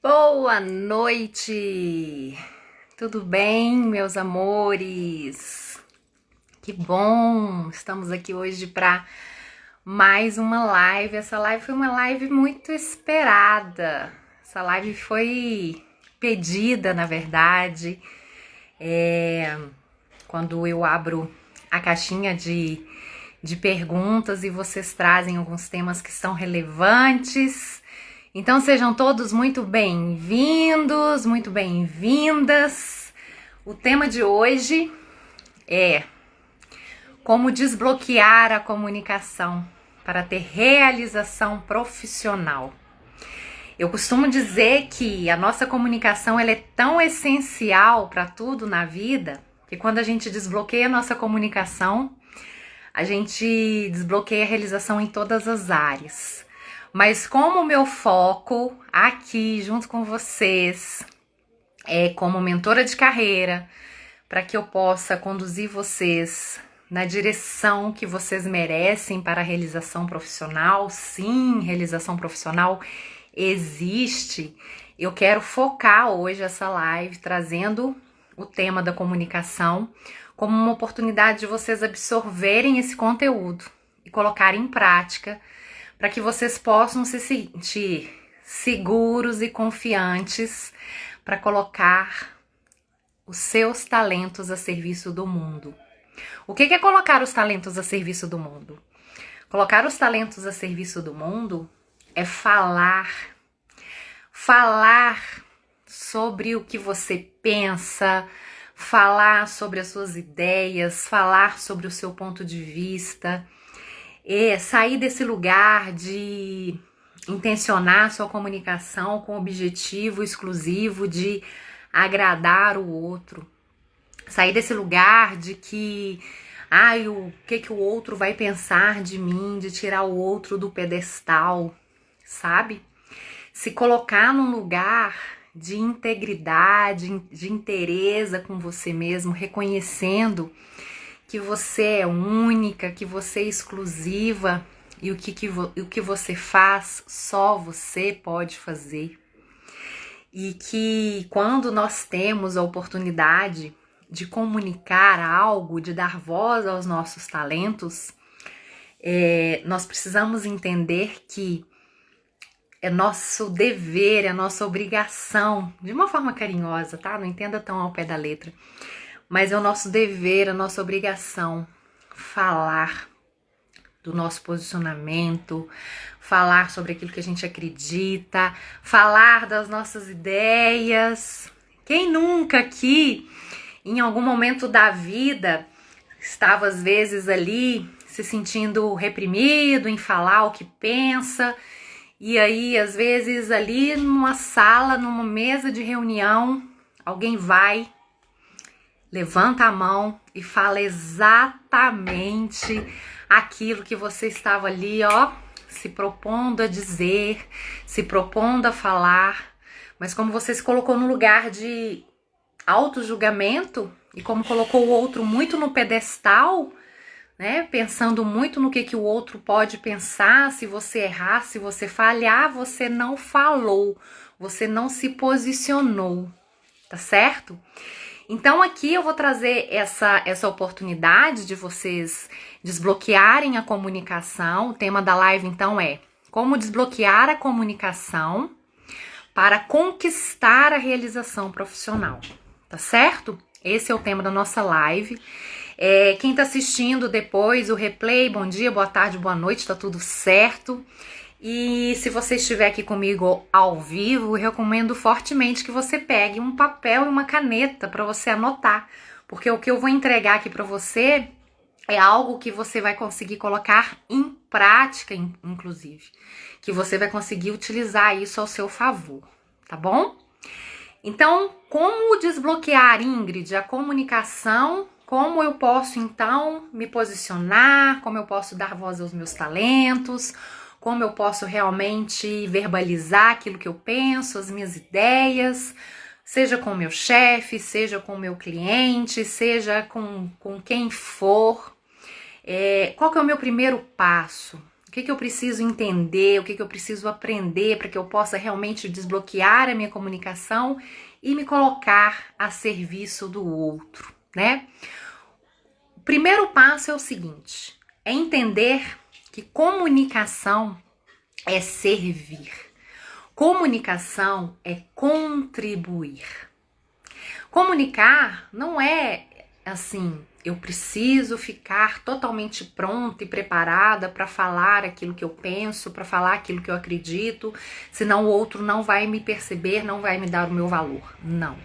Boa noite! Tudo bem, meus amores? Que bom! Estamos aqui hoje para mais uma live. Essa live foi uma live muito esperada. Essa live foi pedida, na verdade. Quando eu abro a caixinha de perguntas e vocês trazem alguns temas que são relevantes. Então sejam todos muito bem-vindos, muito bem-vindas. O tema de hoje é como desbloquear a comunicação para ter realização profissional. Eu costumo dizer que a nossa comunicação ela é tão essencial para tudo na vida que quando a gente desbloqueia a nossa comunicação, a gente desbloqueia a realização em todas as áreas. Mas como o meu foco aqui junto com vocês é como mentora de carreira, para que eu possa conduzir vocês na direção que vocês merecem para a realização profissional, sim, realização profissional existe. Eu quero focar hoje essa live trazendo o tema da comunicação como uma oportunidade de vocês absorverem esse conteúdo e colocarem em prática para que vocês possam se sentir seguros e confiantes para colocar os seus talentos a serviço do mundo. O que é colocar os talentos a serviço do mundo? Colocar os talentos a serviço do mundo é falar sobre o que você pensa, falar sobre as suas ideias, falar sobre o seu ponto de vista, sair desse lugar de intencionar sua comunicação com o objetivo exclusivo de agradar o outro. Sair desse lugar de que, o que o outro vai pensar de mim, de tirar o outro do pedestal, sabe? Se colocar num lugar de integridade, de inteireza com você mesmo, reconhecendo que você é única, que você é exclusiva e o que você faz só você pode fazer. E que quando nós temos a oportunidade de comunicar algo, de dar voz aos nossos talentos, nós precisamos entender que é nosso dever, é nossa obrigação, de uma forma carinhosa, tá? Não entenda tão ao pé da letra. Mas é o nosso dever, a nossa obrigação falar do nosso posicionamento, falar sobre aquilo que a gente acredita, falar das nossas ideias. Quem nunca aqui, em algum momento da vida, estava às vezes ali se sentindo reprimido em falar o que pensa, e aí às vezes ali numa sala, numa mesa de reunião, alguém vai, levanta a mão e fala exatamente aquilo que você estava ali, se propondo a dizer, se propondo a falar, mas como você se colocou no lugar de auto-julgamento e como colocou o outro muito no pedestal, né, pensando muito no que o outro pode pensar, se você errar, se você falhar, você não falou, você não se posicionou, tá certo? Então aqui eu vou trazer essa oportunidade de vocês desbloquearem a comunicação. O tema da live então é como desbloquear a comunicação para conquistar a realização profissional, tá certo? Esse é o tema da nossa live. Quem tá assistindo depois o replay, bom dia, boa tarde, boa noite, tá tudo certo? E se você estiver aqui comigo ao vivo, eu recomendo fortemente que você pegue um papel e uma caneta para você anotar, porque o que eu vou entregar aqui para você é algo que você vai conseguir colocar em prática, inclusive, que você vai conseguir utilizar isso ao seu favor, tá bom? Então, como desbloquear, Ingrid, a comunicação? Como eu posso, então, me posicionar? Como eu posso dar voz aos meus talentos? Como eu posso realmente verbalizar aquilo que eu penso, as minhas ideias, seja com o meu chefe, seja com o meu cliente, seja com quem for. Qual que é o meu primeiro passo? O que que eu preciso entender, o que que eu preciso aprender para que eu possa realmente desbloquear a minha comunicação e me colocar a serviço do outro, né? O primeiro passo é o seguinte, é entender que comunicação é servir. Comunicação é contribuir. Comunicar não é assim, eu preciso ficar totalmente pronta e preparada para falar aquilo que eu penso, para falar aquilo que eu acredito, senão o outro não vai me perceber, não vai me dar o meu valor. Não.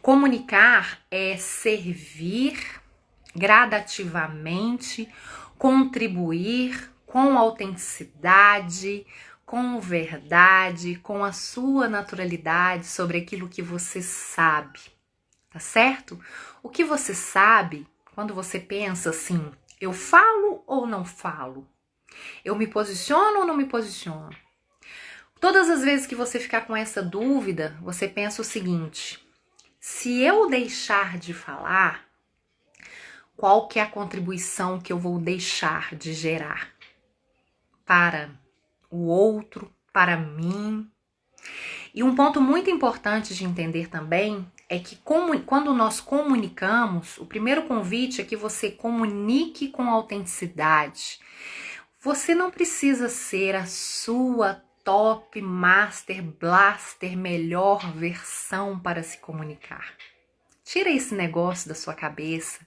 Comunicar é servir gradativamente, contribuir com autenticidade, com verdade, com a sua naturalidade sobre aquilo que você sabe, tá certo? O que você sabe quando você pensa assim, eu falo ou não falo? Eu me posiciono ou não me posiciono? Todas as vezes que você ficar com essa dúvida, você pensa o seguinte, se eu deixar de falar, qual que é a contribuição que eu vou deixar de gerar para o outro, para mim? E um ponto muito importante de entender também é que quando nós comunicamos, o primeiro convite é que você comunique com autenticidade. Você não precisa ser a sua top, master, blaster, melhor versão para se comunicar. Tira esse negócio da sua cabeça.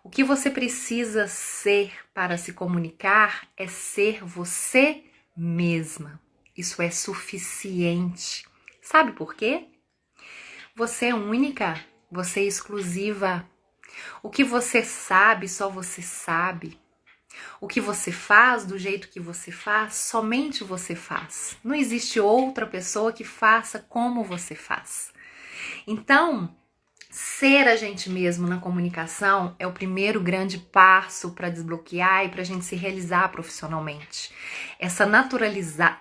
O que você precisa ser para se comunicar é ser você mesma. Isso é suficiente. Sabe por quê? Você é única, você é exclusiva. O que você sabe, só você sabe. O que você faz, do jeito que você faz, somente você faz. Não existe outra pessoa que faça como você faz. Então, ser a gente mesmo na comunicação é o primeiro grande passo para desbloquear e para a gente se realizar profissionalmente. Essa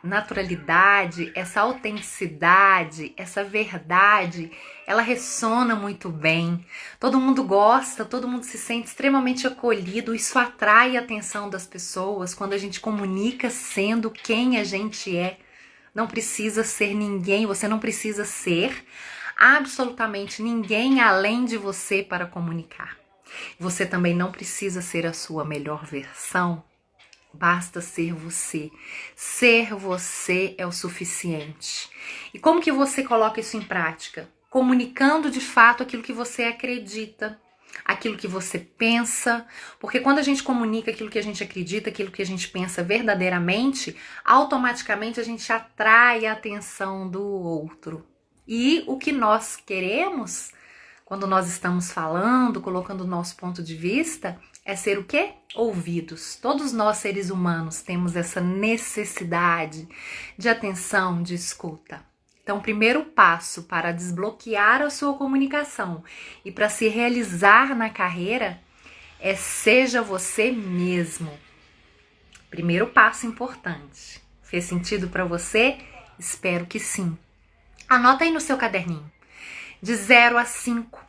naturalidade, essa autenticidade, essa verdade, ela ressona muito bem. Todo mundo gosta, todo mundo se sente extremamente acolhido. Isso atrai a atenção das pessoas quando a gente comunica sendo quem a gente é. Não precisa ser ninguém, você não precisa ser absolutamente ninguém além de você para comunicar. Você também não precisa ser a sua melhor versão, basta ser você. Ser você é o suficiente. E como que você coloca isso em prática? Comunicando de fato aquilo que você acredita, aquilo que você pensa, porque quando a gente comunica aquilo que a gente acredita, aquilo que a gente pensa verdadeiramente, automaticamente a gente atrai a atenção do outro. E o que nós queremos, quando nós estamos falando, colocando o nosso ponto de vista, é ser o quê? Ouvidos. Todos nós, seres humanos, temos essa necessidade de atenção, de escuta. Então, o primeiro passo para desbloquear a sua comunicação e para se realizar na carreira é seja você mesmo. Primeiro passo importante. Fez sentido para você? Espero que sim. Anota aí no seu caderninho, de 0 a 5,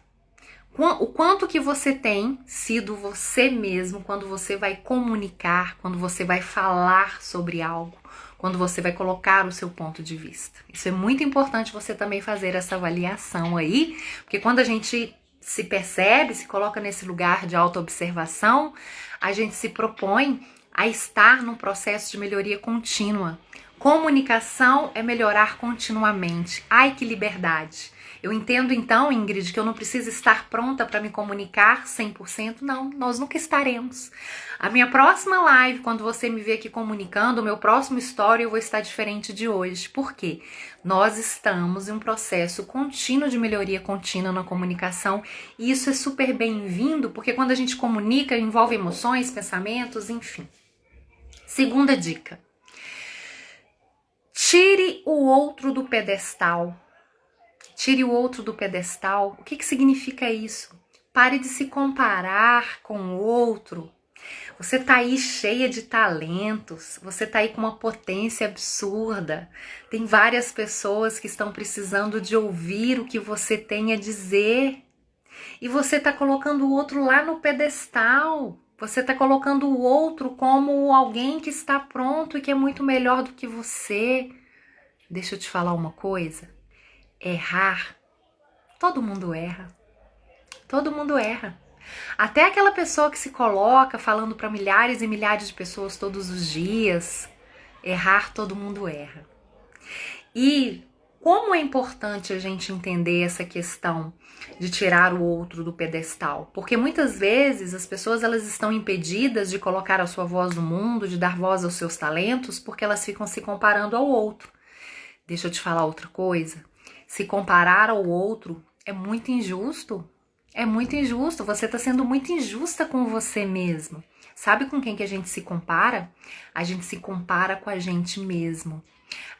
o quanto que você tem sido você mesmo quando você vai comunicar, quando você vai falar sobre algo, quando você vai colocar o seu ponto de vista. Isso é muito importante você também fazer essa avaliação aí, porque quando a gente se percebe, se coloca nesse lugar de autoobservação, a gente se propõe a estar num processo de melhoria contínua. Comunicação é melhorar continuamente. Ai, que liberdade! Eu entendo então, Ingrid, que eu não preciso estar pronta para me comunicar 100%. Não, nós nunca estaremos. A minha próxima live, quando você me ver aqui comunicando, o meu próximo story, eu vou estar diferente de hoje. Por quê? Nós estamos em um processo contínuo de melhoria contínua na comunicação e isso é super bem-vindo, porque quando a gente comunica, envolve emoções, pensamentos, enfim. Segunda dica. Tire o outro do pedestal. Tire o outro do pedestal. O que significa isso? Pare de se comparar com o outro. Você tá aí cheia de talentos, você tá aí com uma potência absurda. Tem várias pessoas que estão precisando de ouvir o que você tem a dizer. E você tá colocando o outro lá no pedestal. Você está colocando o outro como alguém que está pronto e que é muito melhor do que você. Deixa eu te falar uma coisa. Errar, todo mundo erra. Todo mundo erra. Até aquela pessoa que se coloca falando para milhares e milhares de pessoas todos os dias. Errar, todo mundo erra. E como é importante a gente entender essa questão de tirar o outro do pedestal? Porque muitas vezes as pessoas elas estão impedidas de colocar a sua voz no mundo, de dar voz aos seus talentos, porque elas ficam se comparando ao outro. Deixa eu te falar outra coisa. Se comparar ao outro é muito injusto. É muito injusto. Você está sendo muito injusta com você mesmo. Sabe com quem que a gente se compara? A gente se compara com a gente mesmo.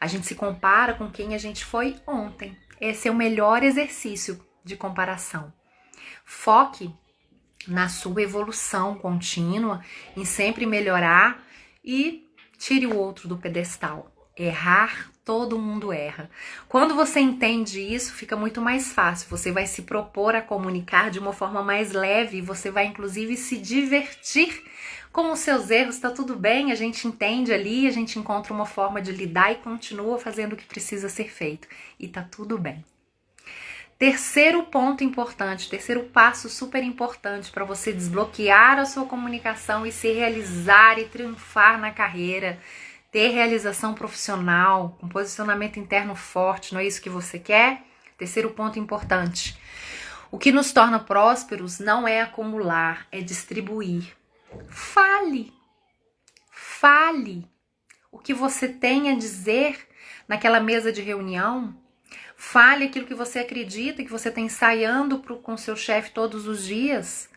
A gente se compara com quem a gente foi ontem. Esse é o melhor exercício de comparação. Foque na sua evolução contínua, em sempre melhorar e tire o outro do pedestal. Errar, todo mundo erra. Quando você entende isso, fica muito mais fácil. Você vai se propor a comunicar de uma forma mais leve e você vai inclusive se divertir com os seus erros. Tá tudo bem, a gente entende ali, a gente encontra uma forma de lidar e continua fazendo o que precisa ser feito. E tá tudo bem. Terceiro ponto importante, terceiro passo super importante para você desbloquear a sua comunicação e se realizar e triunfar na carreira, ter realização profissional, um posicionamento interno forte, não é isso que você quer? Terceiro ponto importante. O que nos torna prósperos não é acumular, é distribuir. Fale o que você tem a dizer naquela mesa de reunião. Fale aquilo que você acredita, que você está ensaiando com seu chefe todos os dias.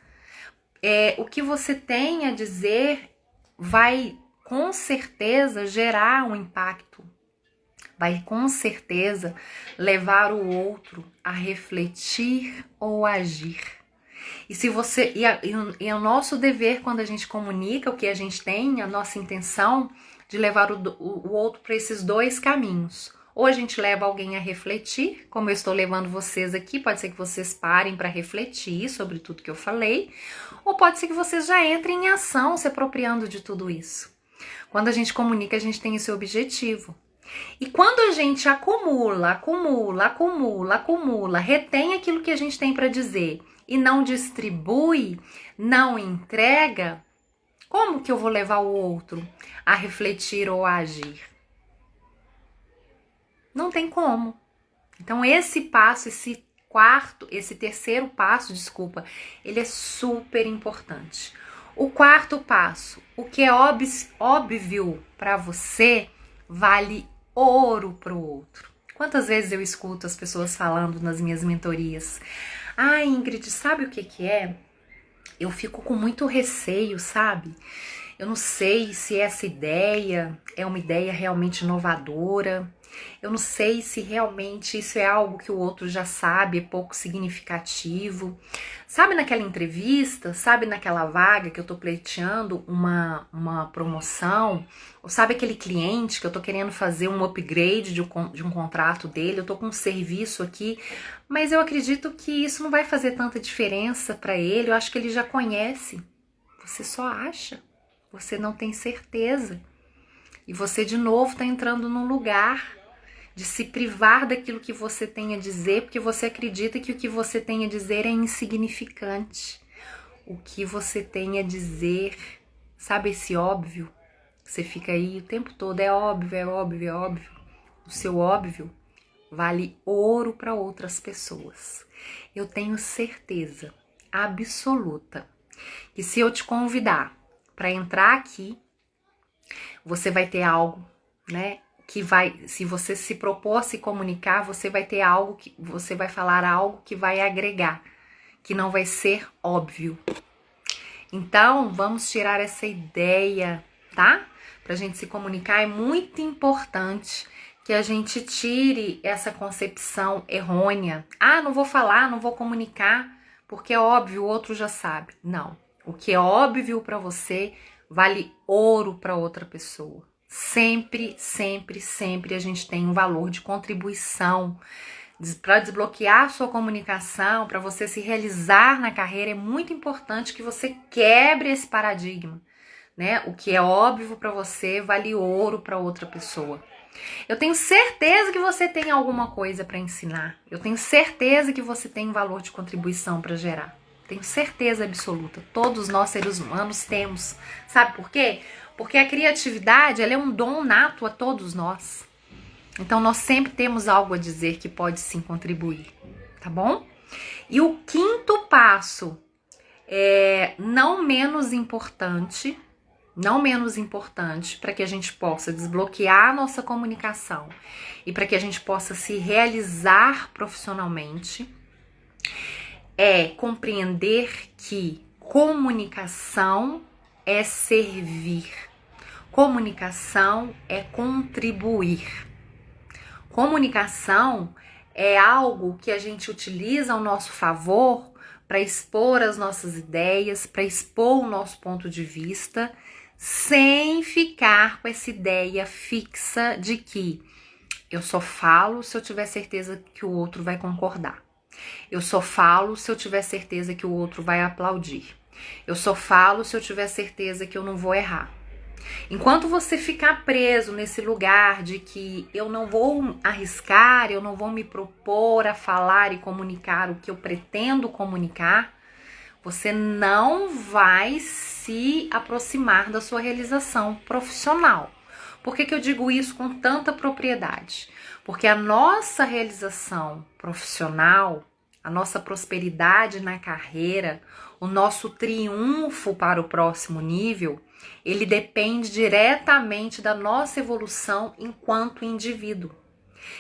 O que você tem a dizer vai com certeza gerar um impacto. Vai com certeza levar o outro a refletir ou agir. E se você é o nosso dever quando a gente comunica o que a gente tem, a nossa intenção de levar o outro para esses dois caminhos. Ou a gente leva alguém a refletir, como eu estou levando vocês aqui, pode ser que vocês parem para refletir sobre tudo que eu falei, ou pode ser que vocês já entrem em ação se apropriando de tudo isso. Quando a gente comunica, a gente tem esse objetivo. E quando a gente acumula, retém aquilo que a gente tem para dizer e não distribui, não entrega, como que eu vou levar o outro a refletir ou a agir? Não tem como. Então esse passo, esse terceiro passo, ele é super importante. O quarto passo, o que é óbvio para você, vale ouro para o outro. Quantas vezes eu escuto as pessoas falando nas minhas mentorias: ah, Ingrid, sabe o que é? Eu fico com muito receio, sabe? Eu não sei se essa ideia é uma ideia realmente inovadora. Eu não sei se realmente isso é algo que o outro já sabe, é pouco significativo. Sabe naquela entrevista, sabe naquela vaga que eu tô pleiteando uma promoção? Ou sabe aquele cliente que eu tô querendo fazer um upgrade de um contrato dele? Eu tô com um serviço aqui, mas eu acredito que isso não vai fazer tanta diferença para ele. Eu acho que ele já conhece. Você só acha. Você não tem certeza. E você de novo tá entrando num lugar de se privar daquilo que você tem a dizer, porque você acredita que o que você tem a dizer é insignificante. O que você tem a dizer, sabe esse óbvio? Você fica aí o tempo todo, é óbvio, é óbvio, é óbvio. O seu óbvio vale ouro para outras pessoas. Eu tenho certeza absoluta que se eu te convidar para entrar aqui, você vai ter algo, né? Que vai, se você se propor a se comunicar, você vai ter algo, você vai falar algo que vai agregar, que não vai ser óbvio. Então, vamos tirar essa ideia, tá? Pra gente se comunicar, é muito importante que a gente tire essa concepção errônea. Ah, não vou falar, não vou comunicar, porque é óbvio, o outro já sabe. Não. O que é óbvio para você vale ouro para outra pessoa. Sempre, sempre, sempre a gente tem um valor de contribuição Para desbloquear a sua comunicação, para você se realizar na carreira, é muito importante que você quebre esse paradigma, né? O que é óbvio para você vale ouro para outra pessoa. Eu tenho certeza que você tem alguma coisa para ensinar. Eu tenho certeza que você tem um valor de contribuição para gerar. Tenho certeza absoluta. Todos nós, seres humanos, temos. Sabe por quê? Porque a criatividade, ela é um dom nato a todos nós. Então, nós sempre temos algo a dizer que pode sim contribuir, tá bom? E o quinto passo, não menos importante, para que a gente possa desbloquear a nossa comunicação e para que a gente possa se realizar profissionalmente, é compreender que comunicação é servir, comunicação é contribuir. Comunicação é algo que a gente utiliza ao nosso favor para expor as nossas ideias, para expor o nosso ponto de vista, sem ficar com essa ideia fixa de que eu só falo se eu tiver certeza que o outro vai concordar. Eu só falo se eu tiver certeza que o outro vai aplaudir. Eu só falo se eu tiver certeza que eu não vou errar. Enquanto você ficar preso nesse lugar de que eu não vou arriscar, eu não vou me propor a falar e comunicar o que eu pretendo comunicar, você não vai se aproximar da sua realização profissional. Por que eu digo isso com tanta propriedade? Porque a nossa realização profissional, a nossa prosperidade na carreira, o nosso triunfo para o próximo nível, ele depende diretamente da nossa evolução enquanto indivíduo.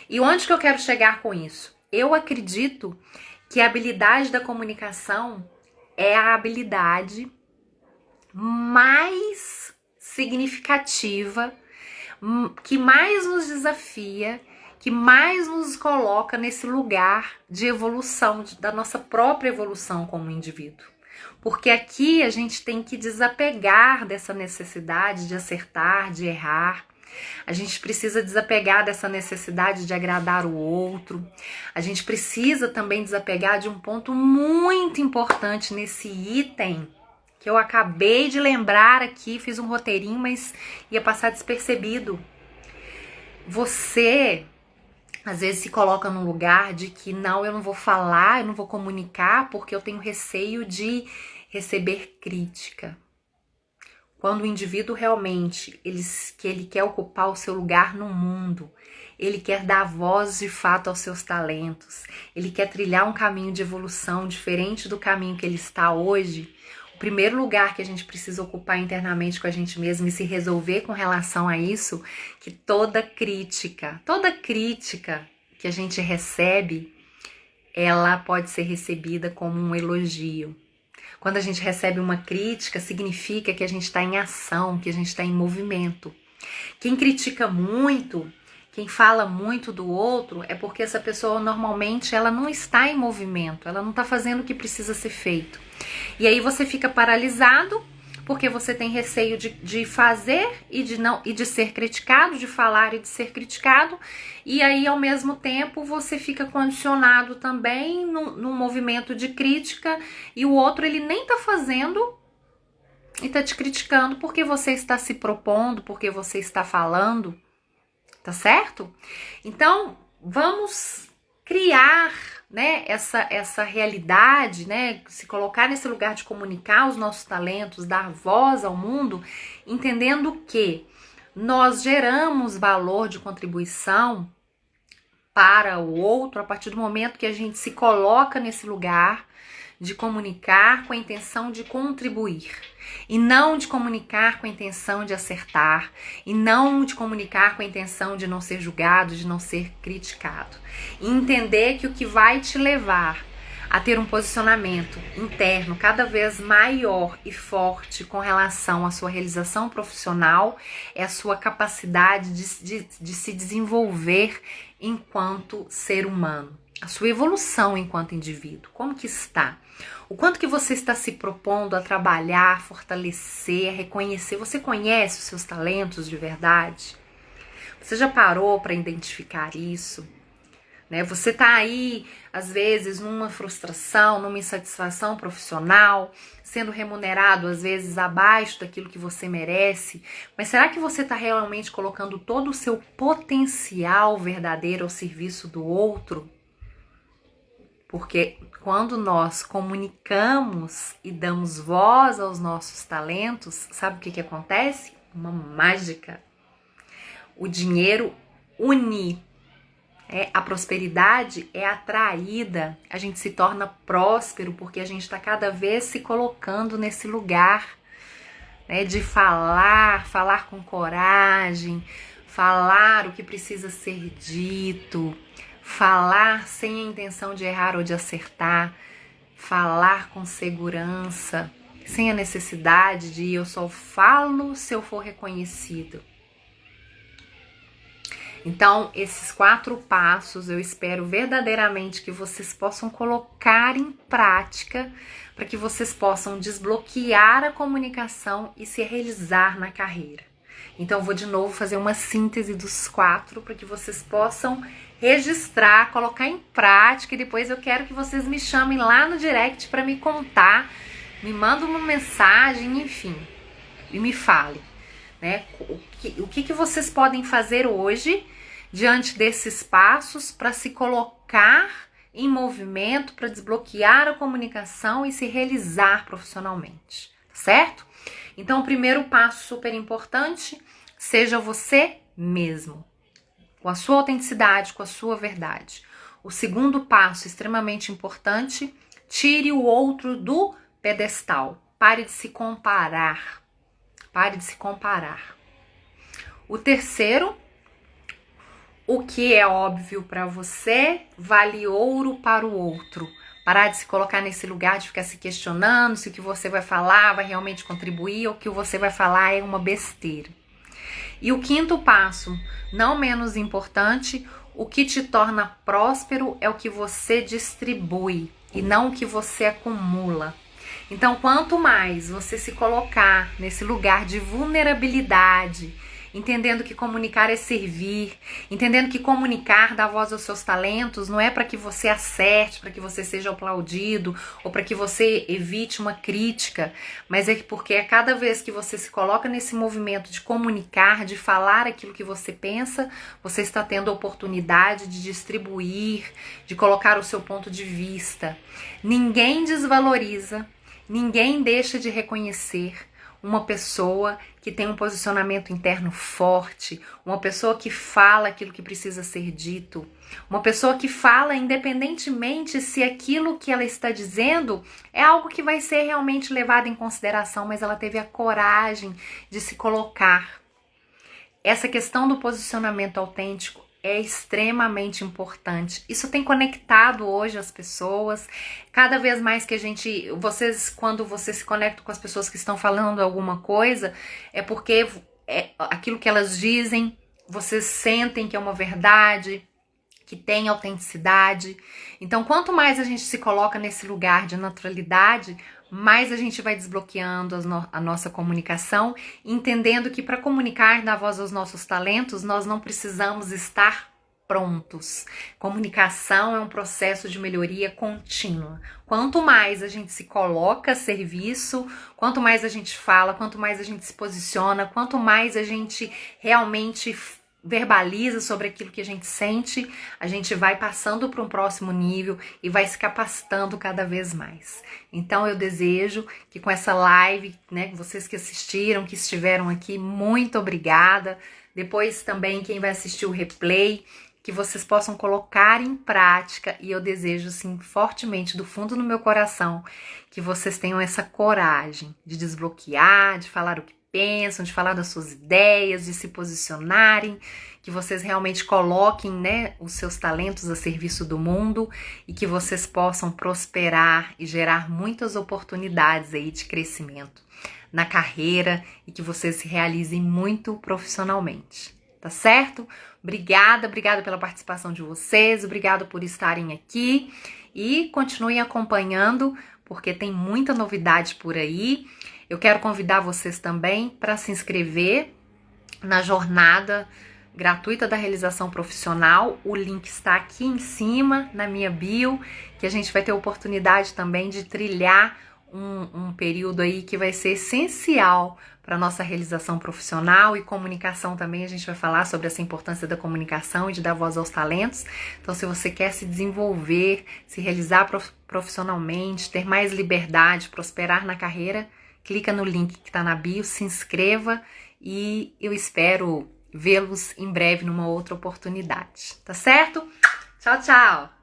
E onde que eu quero chegar com isso? Eu acredito que a habilidade da comunicação é a habilidade mais significativa, que mais nos desafia, que mais nos coloca nesse lugar de evolução, da nossa própria evolução como indivíduo. Porque aqui a gente tem que desapegar dessa necessidade de acertar, de errar. A gente precisa desapegar dessa necessidade de agradar o outro. A gente precisa também desapegar de um ponto muito importante nesse item, que eu acabei de lembrar aqui, fiz um roteirinho, mas ia passar despercebido. Você às vezes se coloca num lugar de que não, eu não vou falar, eu não vou comunicar porque eu tenho receio de receber crítica. Quando o indivíduo realmente, ele quer ocupar o seu lugar no mundo, ele quer dar voz de fato aos seus talentos, ele quer trilhar um caminho de evolução diferente do caminho que ele está hoje, o primeiro lugar que a gente precisa ocupar internamente com a gente mesmo e se resolver com relação a isso, que toda crítica que a gente recebe, ela pode ser recebida como um elogio. Quando a gente recebe uma crítica, significa que a gente está em ação, que a gente está em movimento. Quem critica muito, quem fala muito do outro, é porque essa pessoa normalmente ela não está em movimento, ela não está fazendo o que precisa ser feito. E aí você fica paralisado, porque você tem receio de fazer e de ser criticado, de falar e de ser criticado, e aí ao mesmo tempo você fica condicionado também num movimento de crítica, e o outro ele nem tá fazendo e tá te criticando porque você está se propondo, porque você está falando, tá certo? Então vamos criar, né, essa realidade, né, se colocar nesse lugar de comunicar os nossos talentos, dar voz ao mundo, entendendo que nós geramos valor de contribuição para o outro a partir do momento que a gente se coloca nesse lugar de comunicar com a intenção de contribuir e não de comunicar com a intenção de acertar e não de comunicar com a intenção de não ser julgado, de não ser criticado. E entender que o que vai te levar a ter um posicionamento interno cada vez maior e forte com relação à sua realização profissional é a sua capacidade de se desenvolver enquanto ser humano. A sua evolução enquanto indivíduo, como que está? O quanto que você está se propondo a trabalhar, fortalecer, a reconhecer? Você conhece os seus talentos de verdade? Você já parou para identificar isso? né? Você tá aí, às vezes, numa frustração, numa insatisfação profissional, sendo remunerado, às vezes, abaixo daquilo que você merece. Mas será que você está realmente colocando todo o seu potencial verdadeiro ao serviço do outro? Porque quando nós comunicamos e damos voz aos nossos talentos, sabe o que acontece? Uma mágica. O dinheiro une. A prosperidade é atraída, a gente se torna próspero porque a gente está cada vez se colocando nesse lugar, né, de falar com coragem, falar o que precisa ser dito, falar sem a intenção de errar ou de acertar, falar com segurança, sem a necessidade de eu só falo se eu for reconhecido. Então, esses 4 passos eu espero verdadeiramente que vocês possam colocar em prática para que vocês possam desbloquear a comunicação e se realizar na carreira. Então, eu vou de novo fazer uma síntese dos 4 para que vocês possam registrar, colocar em prática e depois eu quero que vocês me chamem lá no direct para me contar, me mandem uma mensagem, enfim, e me falem. Né? O que vocês podem fazer hoje diante desses passos para se colocar em movimento, para desbloquear a comunicação e se realizar profissionalmente, certo? Então, o primeiro passo super importante, seja você mesmo, com a sua autenticidade, com a sua verdade. O segundo passo, extremamente importante, tire o outro do pedestal, pare de se comparar. Pare de se comparar. O terceiro, o que é óbvio para você vale ouro para o outro. Parar de se colocar nesse lugar de ficar se questionando se o que você vai falar vai realmente contribuir ou o que você vai falar é uma besteira. E o quinto passo, não menos importante, o que te torna próspero é o que você distribui e não o que você acumula. Então, quanto mais você se colocar nesse lugar de vulnerabilidade, entendendo que comunicar é servir, entendendo que comunicar dá voz aos seus talentos, não é para que você acerte, para que você seja aplaudido ou para que você evite uma crítica, mas é porque a cada vez que você se coloca nesse movimento de comunicar, de falar aquilo que você pensa, você está tendo a oportunidade de distribuir, de colocar o seu ponto de vista. Ninguém desvaloriza, ninguém deixa de reconhecer uma pessoa que tem um posicionamento interno forte, uma pessoa que fala aquilo que precisa ser dito, uma pessoa que fala independentemente se aquilo que ela está dizendo é algo que vai ser realmente levado em consideração, mas ela teve a coragem de se colocar. Essa questão do posicionamento autêntico é extremamente importante. Isso tem conectado hoje as pessoas. Cada vez mais que quando você se conecta com as pessoas que estão falando alguma coisa, é porque aquilo que elas dizem, vocês sentem que é uma verdade, que tem autenticidade. Então, quanto mais a gente se coloca nesse lugar de naturalidade, mais a gente vai desbloqueando a nossa comunicação, entendendo que para comunicar, dar voz aos nossos talentos, nós não precisamos estar prontos. Comunicação é um processo de melhoria contínua. Quanto mais a gente se coloca a serviço, quanto mais a gente fala, quanto mais a gente se posiciona, quanto mais a gente realmente verbaliza sobre aquilo que a gente sente, a gente vai passando para um próximo nível e vai se capacitando cada vez mais. Então eu desejo que com essa live, né, vocês que assistiram, que estiveram aqui, muito obrigada. Depois também quem vai assistir o replay, que vocês possam colocar em prática, e eu desejo assim fortemente do fundo do meu coração que vocês tenham essa coragem de desbloquear, de falar o que pensam, de falar das suas ideias, de se posicionarem, que vocês realmente coloquem, né, os seus talentos a serviço do mundo e que vocês possam prosperar e gerar muitas oportunidades aí de crescimento na carreira e que vocês se realizem muito profissionalmente, tá certo? Obrigada pela participação de vocês, obrigado por estarem aqui e continuem acompanhando porque tem muita novidade por aí. Eu quero convidar vocês também para se inscrever na jornada gratuita da realização profissional. O link está aqui em cima na minha bio, que a gente vai ter oportunidade também de trilhar um período aí que vai ser essencial para nossa realização profissional e comunicação também. A gente vai falar sobre essa importância da comunicação e de dar voz aos talentos. Então, se você quer se desenvolver, se realizar profissionalmente, ter mais liberdade, prosperar na carreira, clica no link que está na bio, se inscreva e eu espero vê-los em breve numa outra oportunidade, tá certo? Tchau, tchau!